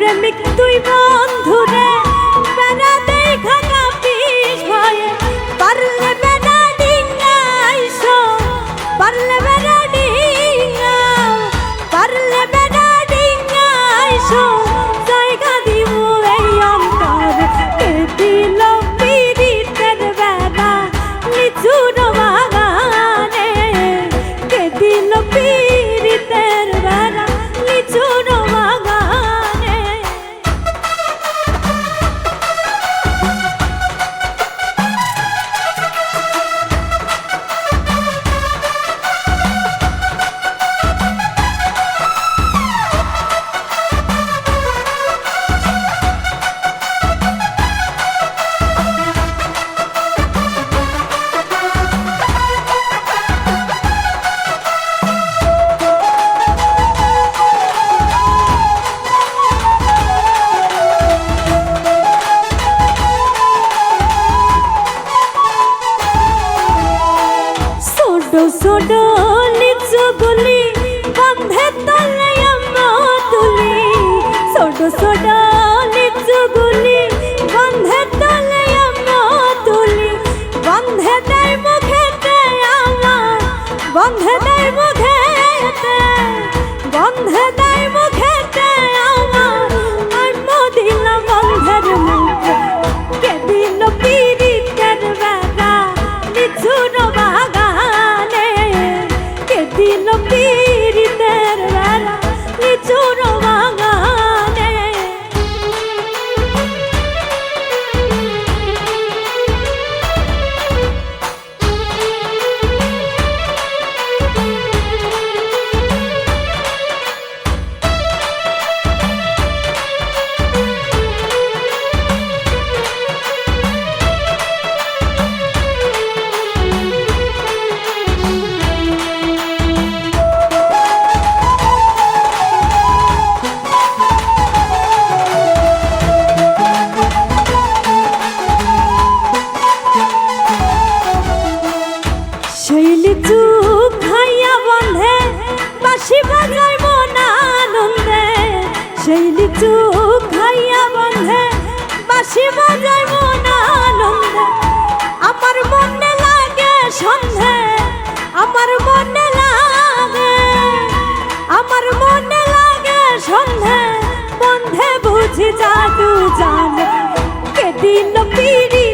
প্রেমিক তুই বন্ধুরে বেড়া দেখা কাপিস ভয়ে পারলে বেড়া ডিঙ্গাইছো পারলে বেড়া ডিঙ্গা পারলে বেড়া ডিঙ্গাইছো জায়গা দিব এই অন্তর কে দিল পীড়িতের বেড়া নিচুর বাগানে কে দিল পীড়িতের বেড়া নিচুর বাগানে। ছোটো লিচু গুলি বন্ধে তলে আমরা তুলি ছোটো ছোটো লিচু গুলি বন্ধে তলে আমরা তুলি বন্ধে দেয় মুখেতে আমার বন্ধে দেয় মুখেতে বন্ধে দেয় মুখেতে আমার আমি দিলাম বন্ধের মুখে কে দিল পীড়িতের বেড়া লিচুর বাগানে দিল পীড়িতের বেড়া লিচুর বাগানে। লিচু খাইয়া বন্ধে বাঁশি বাজায় মন আনন্দে সেই লিচু খাইয়া বন্ধে বাঁশি বাজায় মন আনন্দে আমার মনে লাগে সন্ধে আমার মনে লাগে আমার মনে লাগে সন্ধে বন্ধে বুঝি জাদু জানে কে দিল পিড়ি